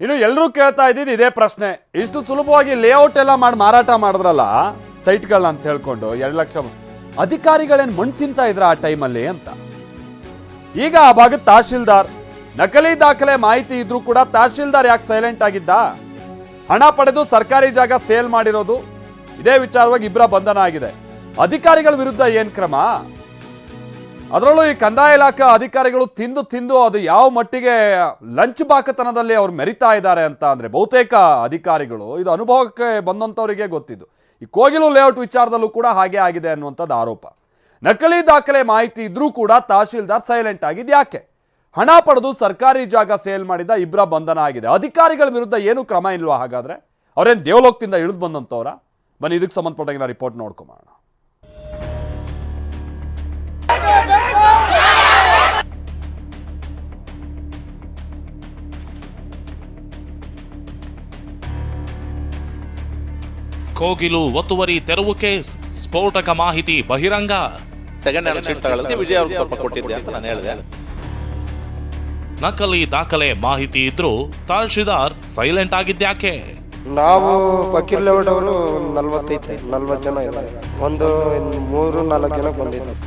ಇನ್ನು ಎಲ್ಲರೂ ಕೇಳ್ತಾ ಇದ್ದಿದ್ದು ಇದೇ ಪ್ರಶ್ನೆ. ಇಷ್ಟು ಸುಲಭವಾಗಿ ಲೇಔಟ್ ಎಲ್ಲ ಮಾಡಿ ಮಾರಾಟ ಮಾಡಿದ್ರಲ್ಲ ಸೈಟ್ಗಳನ್ನ ಅಂತ ಹೇಳ್ಕೊಂಡು 2 ಲಕ್ಷ ಅಧಿಕಾರಿಗಳೇನು ಮಣ್ಣು ತಿಂತಾ ಇದ್ರ ಆ ಟೈಮಲ್ಲಿ ಅಂತ. ಈಗ ಆ ಭಾಗದ ತಹಶೀಲ್ದಾರ್ ನಕಲಿ ದಾಖಲೆ ಮಾಹಿತಿ ಇದ್ರೂ ಕೂಡ ತಹಶೀಲ್ದಾರ್ ಯಾಕೆ ಸೈಲೆಂಟ್ ಆಗಿದ್ದ? ಹಣ ಪಡೆದು ಸರ್ಕಾರಿ ಜಾಗ ಸೇಲ್ ಮಾಡಿರೋದು, ಇದೇ ವಿಚಾರವಾಗಿ 2 ಬಂಧನ ಆಗಿದೆ. ಅಧಿಕಾರಿಗಳ ವಿರುದ್ಧ ಏನ್ ಕ್ರಮ? ಅದರಲ್ಲೂ ಈ ಕಂದಾಯ ಇಲಾಖೆ ಅಧಿಕಾರಿಗಳು ತಿಂದು ಅದು ಯಾವ ಮಟ್ಟಿಗೆ ಲಂಚ್ ಬಾಕತನದಲ್ಲಿ ಅವ್ರು ಮೆರಿತಾ ಇದ್ದಾರೆ ಅಂತ ಅಂದ್ರೆ ಬಹುತೇಕ ಅಧಿಕಾರಿಗಳು, ಇದು ಅನುಭವಕ್ಕೆ ಬಂದಂಥವರಿಗೆ ಗೊತ್ತಿದ್ದು. ಈ ಕೋಗಿಲು ಲೇಔಟ್ ವಿಚಾರದಲ್ಲೂ ಕೂಡ ಹಾಗೆ ಆಗಿದೆ ಅನ್ನುವಂಥದ್ದು ಆರೋಪ. ನಕಲಿ ದಾಖಲೆ ಮಾಹಿತಿ ಇದ್ರೂ ಕೂಡ ತಹಶೀಲ್ದಾರ್ ಸೈಲೆಂಟ್ ಆಗಿದ್ದು ಯಾಕೆ? ಹಣ ಪಡೆದು ಸರ್ಕಾರಿ ಜಾಗ ಸೇಲ್ ಮಾಡಿದ 2 ಬಂಧನ ಆಗಿದೆ. ಅಧಿಕಾರಿಗಳ ವಿರುದ್ಧ ಏನು ಕ್ರಮ ಇಲ್ವಾ? ಹಾಗಾದ್ರೆ ಅವ್ರೇನು ದೇವಲೋಕದಿಂದ ಇಳಿದು ಬಂದಂಥವ್ರ? ಬನ್ನಿ ಇದಕ್ಕೆ ಸಂಬಂಧಪಟ್ಟ ರಿಪೋರ್ಟ್ ನೋಡ್ಕೊಂಬೋಣ. ಕೋಗಿಲು ಒತ್ತುವರಿ ತೆರವು ಕೇಸ್, ಸ್ಫೋಟಕ ಮಾಹಿತಿ ಬಹಿರಂಗ. ಸೆಕೆಂಡ್ ಹ್ಯಾಂಡ್ ಸೀಟ್ ತಗೊಳ್ಳೋದಕ್ಕೆ ವಿಜಯ್ ಅವ್ರಿಗೆ ಸ್ವಲ್ಪ ಕೊಟ್ಟಿದ್ದೆ ಅಂತ ನಾನು ಹೇಳಿದೆ. ನಕಲಿ ದಾಖಲೆ ಮಾಹಿತಿ ಇದ್ರೂ ತಹಶೀಲ್ದಾರ್ ಸೈಲೆಂಟ್ ಆಗಿದ್ಯಾಕೆ? ನಾವು ಫಕೀರ್ ಲೇಔಟ್ ಅವರು 40 ಜನ ಇದ್ದಾರೆ. ಒಂದು 3-4 ಜನ ಬಂದಿದ್ದಾರೆ.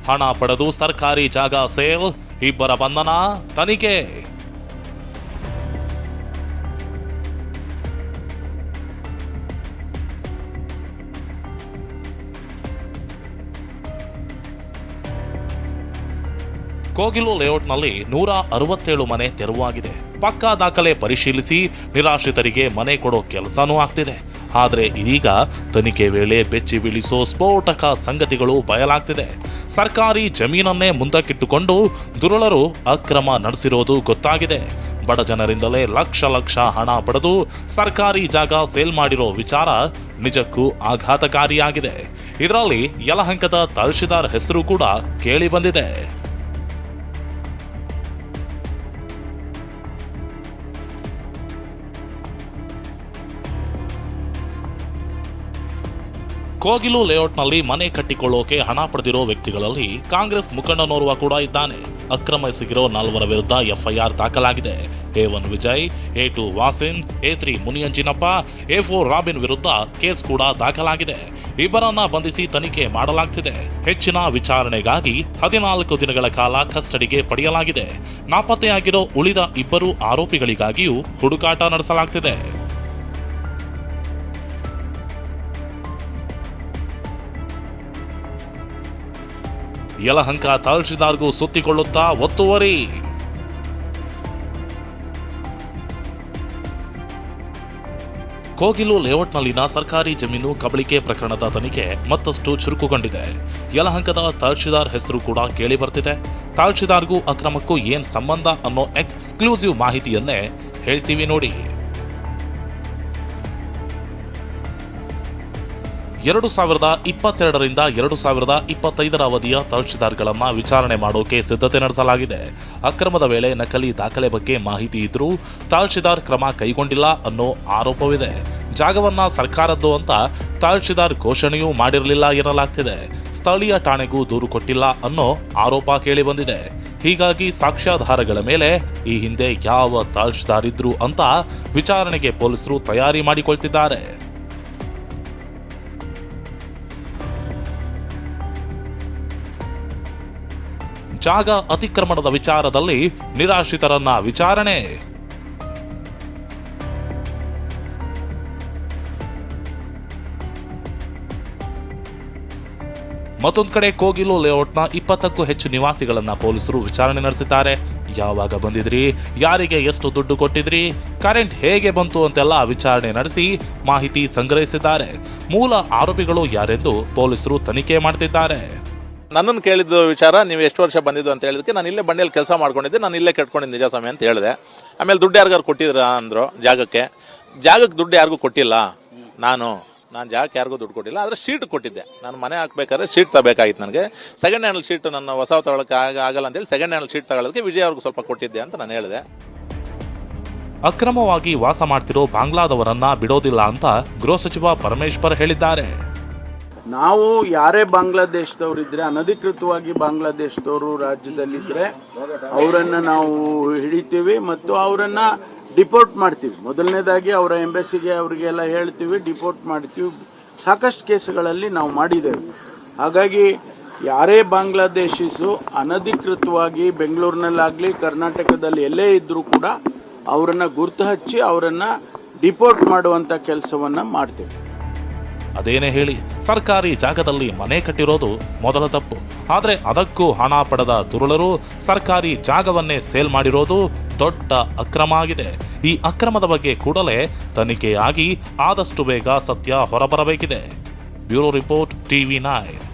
ಹಣ ಪಡೆದು ಸರ್ಕಾರಿ ಜಾಗ ಸೇಲ್, 2 ಬಂಧನ, ತನಿಖೆ. ಕೋಗಿಲು ಲೇಔಟ್ನಲ್ಲಿ 167 ಮನೆ ತೆರವಾಗಿದೆ. ಪಕ್ಕಾ ದಾಖಲೆ ಪರಿಶೀಲಿಸಿ ನಿರಾಶ್ರಿತರಿಗೆ ಮನೆ ಕೊಡೋ ಕೆಲಸನೂ ಆಗ್ತಿದೆ. ಆದರೆ ಇದೀಗ ತನಿಖೆ ವೇಳೆ ಬೆಚ್ಚಿ ಬೀಳಿಸೋ ಸ್ಫೋಟಕ ಸಂಗತಿಗಳು ಬಯಲಾಗ್ತಿದೆ. ಸರ್ಕಾರಿ ಜಮೀನನ್ನೇ ಮುಂದಕ್ಕಿಟ್ಟುಕೊಂಡು ದುರುಳರು ಅಕ್ರಮ ನಡೆಸಿರೋದು ಗೊತ್ತಾಗಿದೆ. ಬಡ ಜನರಿಂದಲೇ ಲಕ್ಷ ಹಣ ಪಡೆದು ಸರ್ಕಾರಿ ಜಾಗ ಸೇಲ್ ಮಾಡಿರೋ ವಿಚಾರ ನಿಜಕ್ಕೂ ಆಘಾತಕಾರಿಯಾಗಿದೆ. ಇದರಲ್ಲಿ ಯಲಹಂಕದ ತಹಶೀಲ್ದಾರ್ ಹೆಸರು ಕೂಡ ಕೇಳಿ ಬಂದಿದೆ. ಕೋಗಿಲು ಲೇಔಟ್ನಲ್ಲಿ ಮನೆ ಕಟ್ಟಿಕೊಳ್ಳೋಕೆ ಹಣ ಪಡೆದಿರೋ ವ್ಯಕ್ತಿಗಳಲ್ಲಿ ಕಾಂಗ್ರೆಸ್ ಮುಖಂಡನೋರ್ವ ಕೂಡ ಇದ್ದಾನೆ. ಅಕ್ರಮ ಎಸಗಿರೋ 4 ವಿರುದ್ಧ ಎಫ್ಐಆರ್ ದಾಖಲಾಗಿದೆ. A1 Vijay, A2 ವಾಸಿನ್, A3 ಮುನಿಯಂಜಿನಪ್ಪ, A4 robin ವಿರುದ್ಧ ಕೇಸ್ ಕೂಡ ದಾಖಲಾಗಿದೆ. 2ರನ್ನ ಬಂಧಿಸಿ ತನಿಖೆ ಮಾಡಲಾಗ್ತಿದೆ. ಹೆಚ್ಚಿನ ವಿಚಾರಣೆಗಾಗಿ 14 ದಿನಗಳ ಕಾಲ ಕಸ್ಟಡಿಗೆ ಪಡೆಯಲಾಗಿದೆ. ನಾಪತ್ತೆಯಾಗಿರೋ ಉಳಿದ 2 ಆರೋಪಿಗಳಿಗಾಗಿಯೂ ಹುಡುಕಾಟ ನಡೆಸಲಾಗ್ತಿದೆ. ಯಲಹಂಕ ತಹಶೀಲ್ದಾರ್ಗೂ ಸುತ್ತಿಕೊಳ್ಳುತ್ತಾ ಒತ್ತುವರಿ. ಕೋಗಿಲು ಲೇಔಟ್ನಲ್ಲಿನ ಸರ್ಕಾರಿ ಜಮೀನು ಕಬಳಿಕೆ ಪ್ರಕರಣದ ತನಿಖೆ ಮತ್ತಷ್ಟು ಚುರುಕುಗೊಂಡಿದೆ. ಯಲಹಂಕದ ತಹಶೀಲ್ದಾರ್ ಹೆಸರು ಕೂಡ ಕೇಳಿ ಬರ್ತಿದೆ. ತಹಶೀಲ್ದಾರ್ಗೂ ಅಕ್ರಮಕ್ಕೂ ಏನ್ ಸಂಬಂಧ ಅನ್ನೋ ಎಕ್ಸ್ಕ್ಲೂಸಿವ್ ಮಾಹಿತಿಯನ್ನೇ ಹೇಳ್ತೀವಿ ನೋಡಿ. 2022ರಿಂದ 2025 ಅವಧಿಯ ತಹಶೀಲ್ದಾರ್ಗಳನ್ನ ವಿಚಾರಣೆ ಮಾಡೋಕೆ ಸಿದ್ಧತೆ ನಡೆಸಲಾಗಿದೆ. ಅಕ್ರಮದ ವೇಳೆ ನಕಲಿ ದಾಖಲೆ ಬಗ್ಗೆ ಮಾಹಿತಿ ಇದ್ರೂ ತಹಶೀಲ್ದಾರ್ ಕ್ರಮ ಕೈಗೊಂಡಿಲ್ಲ ಅನ್ನೋ ಆರೋಪವಿದೆ. ಜಾಗವನ್ನ ಸರ್ಕಾರದ್ದು ಅಂತ ತಹಶೀಲ್ದಾರ್ ಘೋಷಣೆಯೂ ಮಾಡಿರಲಿಲ್ಲ ಎನ್ನಲಾಗ್ತಿದೆ. ಸ್ಥಳೀಯ ಠಾಣೆಗೂ ದೂರು ಕೊಟ್ಟಿಲ್ಲ ಅನ್ನೋ ಆರೋಪ ಕೇಳಿ ಬಂದಿದೆ. ಹೀಗಾಗಿ ಸಾಕ್ಷ್ಯಾಧಾರಗಳ ಮೇಲೆ ಈ ಹಿಂದೆ ಯಾವ ತಹಶೀಲ್ದಾರ್ ಇದ್ರು ಅಂತ ವಿಚಾರಣೆಗೆ ಪೊಲೀಸರು ತಯಾರಿ ಮಾಡಿಕೊಳ್ತಿದ್ದಾರೆ. ಜಾಗ ಅತಿಕ್ರಮಣದ ವಿಚಾರದಲ್ಲಿ ನಿರಾಶ್ರಿತರನ್ನ ವಿಚಾರಣೆ. ಮತ್ತೊಂದು ಕಡೆ ಕೋಗಿಲು ಲೇಔಟ್ನ 20ಕ್ಕೂ ಹೆಚ್ಚು ನಿವಾಸಿಗಳನ್ನ ಪೊಲೀಸರು ವಿಚಾರಣೆ ನಡೆಸಿದ್ದಾರೆ. ಯಾವಾಗ ಬಂದಿದ್ರಿ, ಯಾರಿಗೆ ಎಷ್ಟು ದುಡ್ಡು ಕೊಟ್ಟಿದ್ರಿ, ಕರೆಂಟ್ ಹೇಗೆ ಬಂತು ಅಂತೆಲ್ಲ ವಿಚಾರಣೆ ನಡೆಸಿ ಮಾಹಿತಿ ಸಂಗ್ರಹಿಸಿದ್ದಾರೆ. ಮೂಲ ಆರೋಪಿಗಳು ಯಾರೆಂದು ಪೊಲೀಸರು ತನಿಖೆ ಮಾಡ್ತಿದ್ದಾರೆ. ನನ್ನನ್ನು ಕೇಳಿದ್ದು ವಿಚಾರ, ನೀವು ಎಷ್ಟು ವರ್ಷ ಬಂದಿದ್ದು ಅಂತ ಹೇಳಿದಕ್ಕೆ ನಾನು ಇಲ್ಲೇ ಬಂಡಿಯಲ್ಲಿ ಕೆಲಸ ಮಾಡ್ಕೊಂಡಿದ್ದೆ, ನಾನು ಇಲ್ಲೇ ಕಟ್ಕೊಂಡಿದ್ದು ನಿಜ ಸಮಯ ಅಂತ ಹೇಳಿದೆ. ಆಮೇಲೆ ದುಡ್ಡು ಯಾರಿಗಾರು ಕೊಟ್ಟಿದ್ರ ಅಂದರು. ಜಾಗಕ್ಕೆ ದುಡ್ಡು ಯಾರಿಗೂ ಕೊಟ್ಟಿಲ್ಲ. ನಾನು ಜಾಗಕ್ಕೆ ಯಾರಿಗೂ ದುಡ್ಡು ಕೊಟ್ಟಿಲ್ಲ. ಆದರೆ ಶೀಟ್ ಕೊಟ್ಟಿದ್ದೆ. ನಾನು ಮನೆ ಹಾಕ್ಬೇಕಾದ್ರೆ ಶೀಟ್ ತಗೋಬೇಕಾಗಿತ್ತು. ನನಗೆ ಸೆಕೆಂಡ್ ಹ್ಯಾಂಡ್ ಶೀಟ್ ನನ್ನ ಹೊಸ ತಗೊಳ್ಳೋಕೆ ಆಗಲ್ಲ ಅಂತೇಳಿ ಸೆಕೆಂಡ್ ಹ್ಯಾಂಡ್ ಶೀಟ್ ತಗೊಳ್ಳೋದಕ್ಕೆ ವಿಜಯ್ ಅವ್ರಿಗೆ ಸ್ವಲ್ಪ ಕೊಟ್ಟಿದ್ದೆ ಅಂತ ನಾನು ಹೇಳಿದೆ. ಅಕ್ರಮವಾಗಿ ವಾಸ ಮಾಡ್ತಿರೋ ಬಾಂಗ್ಲಾದವರನ್ನ ಬಿಡೋದಿಲ್ಲ ಅಂತ ಗೃಹ ಸಚಿವ ಪರಮೇಶ್ವರ್ ಹೇಳಿದ್ದಾರೆ. ನಾವು ಯಾರೇ ಬಾಂಗ್ಲಾದೇಶದವರಿದ್ರೆ, ಅನಧಿಕೃತವಾಗಿ ಬಾಂಗ್ಲಾದೇಶದವರು ರಾಜ್ಯದಲ್ಲಿದ್ದರೆ ಅವರನ್ನು ನಾವು ಹಿಡಿತೀವಿ ಮತ್ತು ಅವರನ್ನು ಡಿಪೋರ್ಟ್ ಮಾಡ್ತೀವಿ. ಮೊದಲನೇದಾಗಿ ಅವರ ಎಂಬಸಿಗೆ ಅವರಿಗೆಲ್ಲ ಹೇಳ್ತೀವಿ, ಡಿಪೋರ್ಟ್ ಮಾಡ್ತೀವಿ. ಸಾಕಷ್ಟು ಕೇಸುಗಳಲ್ಲಿ ನಾವು ಮಾಡಿದ್ದೇವೆ. ಹಾಗಾಗಿ ಯಾರೇ ಬಾಂಗ್ಲಾದೇಶಿಸು ಅನಧಿಕೃತವಾಗಿ ಬೆಂಗಳೂರಿನಲ್ಲಾಗಲಿ ಕರ್ನಾಟಕದಲ್ಲಿ ಎಲ್ಲೇ ಇದ್ದರೂ ಕೂಡ ಅವರನ್ನು ಗುರ್ತು ಹಚ್ಚಿ ಅವರನ್ನು ಡಿಪೋರ್ಟ್ ಮಾಡುವಂಥ ಕೆಲಸವನ್ನು ಮಾಡ್ತೀವಿ. ಅದೇನೇ ಹೇಳಿ, ಸರ್ಕಾರಿ ಜಾಗದಲ್ಲಿ ಮನೆ ಕಟ್ಟಿರೋದು ಮೊದಲ ತಪ್ಪು. ಆದರೆ ಅದಕ್ಕೂ ಹಣ ಪಡೆದ ದುರುಳರು ಸರ್ಕಾರಿ ಜಾಗವನ್ನೇ ಸೇಲ್ ಮಾಡಿರೋದು ದೊಡ್ಡ ಅಕ್ರಮ ಆಗಿದೆ. ಈ ಅಕ್ರಮದ ಬಗ್ಗೆ ಕೂಡಲೇ ತನಿಖೆಯಾಗಿ ಆದಷ್ಟು ಬೇಗ ಸತ್ಯ ಹೊರಬರಬೇಕಿದೆ. Bureau report, TV9.